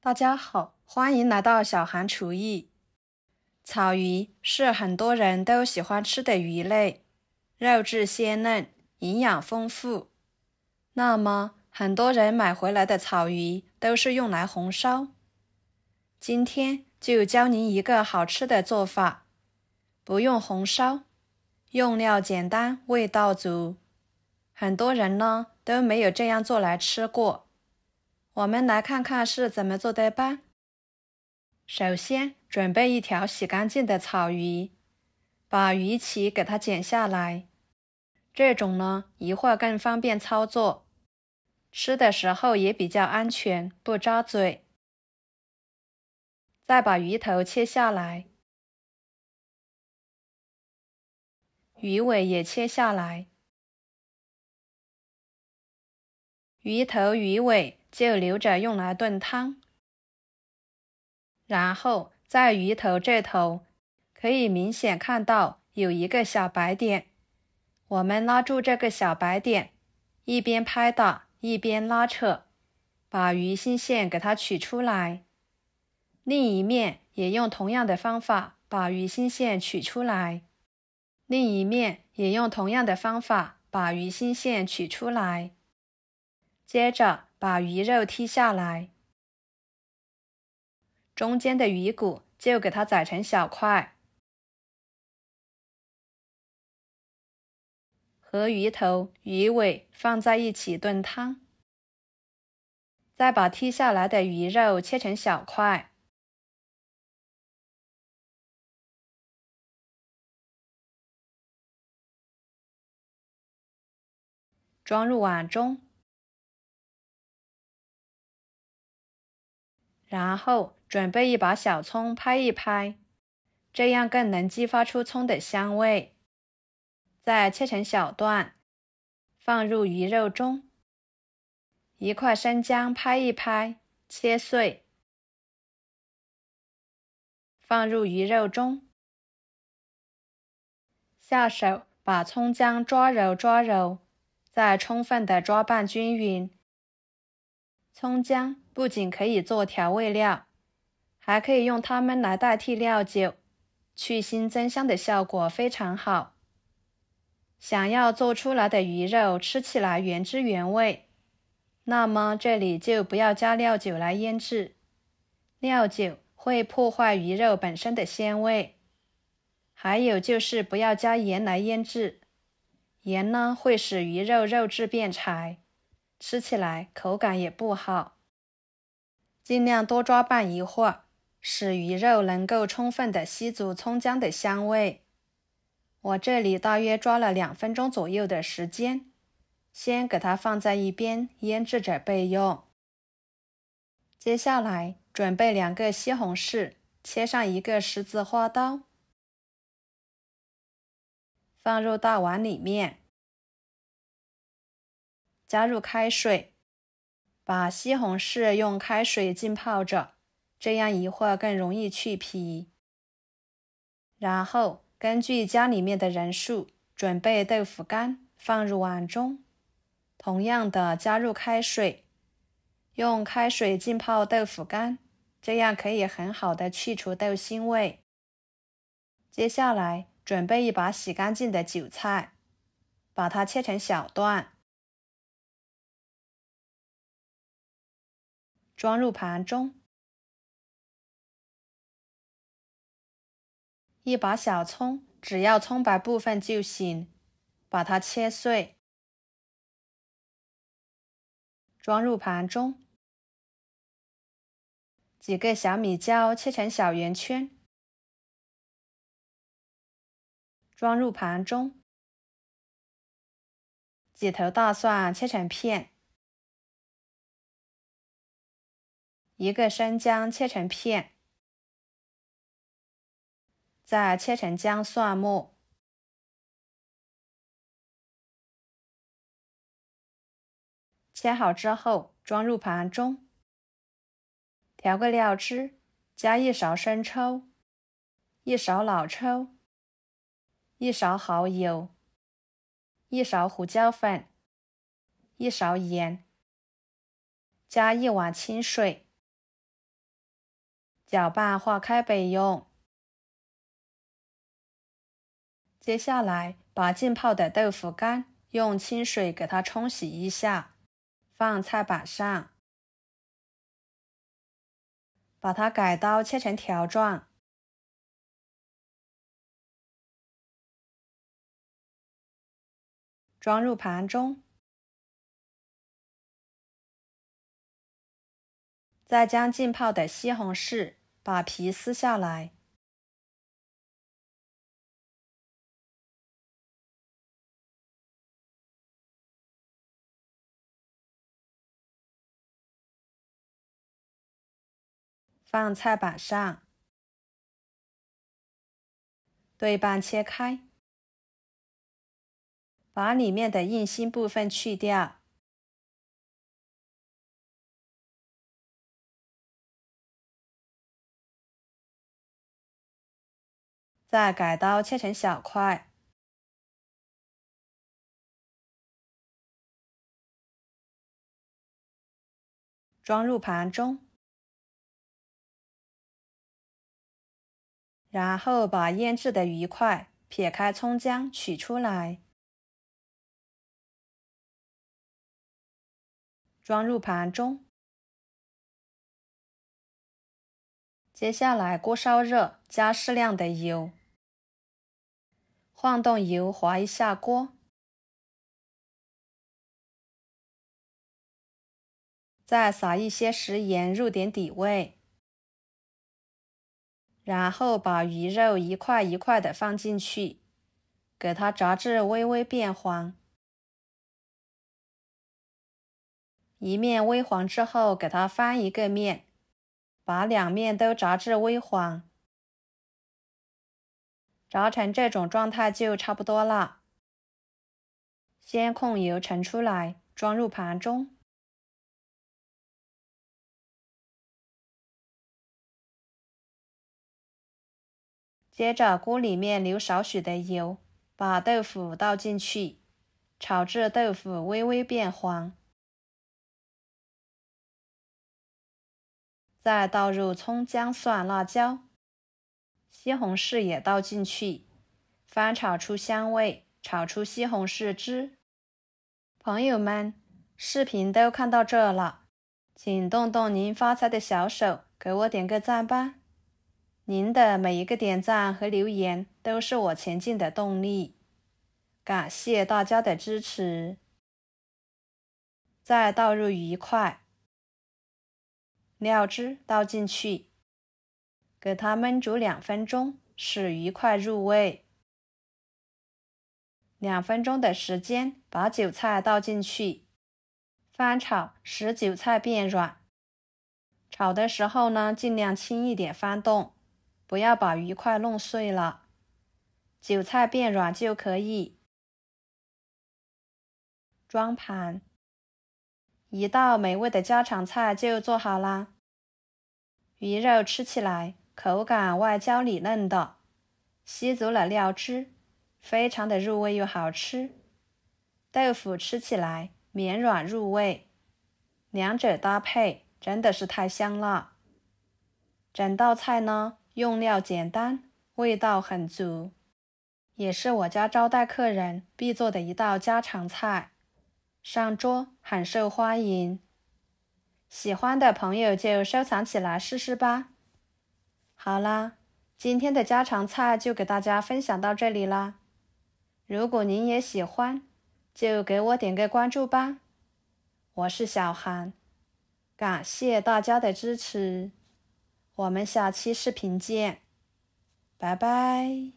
大家好，欢迎来到小韩厨艺。草鱼是很多人都喜欢吃的鱼类，肉质鲜嫩，营养丰富。那么，很多人买回来的草鱼都是用来红烧。今天就教您一个好吃的做法，不用红烧，用料简单，味道足。很多人呢都没有这样做来吃过。我们来看看是怎么做的吧。首先，准备一条洗干净的草鱼，把鱼鳍给它剪下来。这种呢，一会儿更方便操作，吃的时候也比较安全，不扎嘴。再把鱼头切下来，鱼尾也切下来。鱼头、鱼尾就留着用来炖汤。然后在鱼头这头可以明显看到有一个小白点，我们拉住这个小白点，一边拍打一边拉扯，把鱼心线给它取出来。另一面也用同样的方法把鱼心线取出来。另一面也用同样的方法把鱼心线取出来。接着把鱼肉剔下来。中间的鱼骨就给它宰成小块，和鱼头、鱼尾放在一起炖汤。再把剔下来的鱼肉切成小块，装入碗中，然后准备一把小葱拍一拍，这样更能激发出葱的香味。再切成小段，放入鱼肉中。一块生姜拍一拍，切碎，放入鱼肉中。下手把葱姜抓揉，再充分的抓拌均匀。葱姜不仅可以做调味料，还可以用它们来代替料酒，去腥增香的效果非常好。想要做出来的鱼肉吃起来原汁原味，那么这里就不要加料酒来腌制，料酒会破坏鱼肉本身的鲜味。还有就是不要加盐来腌制，盐呢会使鱼肉肉质变柴，吃起来口感也不好。尽量多抓拌一会儿，使鱼肉能够充分的吸足葱姜的香味。我这里大约抓了2分钟左右的时间，先给它放在一边腌制着备用。接下来准备2个西红柿，切上一个十字花刀，放入大碗里面，加入开水，把西红柿用开水浸泡着，这样一会儿更容易去皮。然后根据家里面的人数，准备豆腐干，放入碗中，同样的加入开水，用开水浸泡豆腐干，这样可以很好的去除豆腥味。接下来准备一把洗干净的韭菜，把它切成小段，装入盘中。一把小葱，只要葱白部分就行，把它切碎，装入盘中。几个小米椒切成小圆圈，装入盘中。几头大蒜切成片，一个生姜切成片，再切成姜蒜末。切好之后装入盘中。调个料汁，加1勺生抽，1勺老抽，1勺蚝油，1勺胡椒粉，1勺盐，加1碗清水，搅拌化开备用。接下来把浸泡的豆腐干用清水给它冲洗一下，放菜板上，把它改刀切成条状，装入盘中。再将浸泡的西红柿把皮撕下来，放菜板上，对半切开，把里面的硬心部分去掉，再改刀切成小块，装入盘中。然后把腌制的鱼块撇开葱姜取出来，装入盘中。接下来锅烧热，加适量的油，晃动油滑一下锅，再撒一些食盐入点底味，然后把鱼肉一块一块的放进去，给它炸至微微变黄。一面微黄之后，给它翻一个面，把两面都炸至微黄。炸成这种状态就差不多了。先控油盛出来，装入盘中。接着锅里面留少许的油，把豆腐倒进去，炒至豆腐微微变黄。再倒入葱姜蒜辣椒，西红柿也倒进去，翻炒出香味，炒出西红柿汁。朋友们，视频都看到这了，请动动您发财的小手，给我点个赞吧。您的每一个点赞和留言都是我前进的动力，感谢大家的支持。再倒入鱼块，料汁倒进去，给它焖煮2分钟，使鱼块入味。2分钟的时间，把韭菜倒进去，翻炒，使韭菜变软。炒的时候呢，尽量轻一点翻动，不要把鱼块弄碎了。韭菜变软就可以。装盘，一道美味的家常菜就做好啦。鱼肉吃起来口感外焦里嫩的，吸足了料汁，非常的入味又好吃。豆腐吃起来绵软入味，两者搭配真的是太香了。整道菜呢，用料简单，味道很足，也是我家招待客人必做的一道家常菜，上桌很受欢迎。喜欢的朋友就收藏起来试试吧。好啦，今天的家常菜就给大家分享到这里啦。如果您也喜欢，就给我点个关注吧。我是小韩，感谢大家的支持，我们下期视频见，拜拜。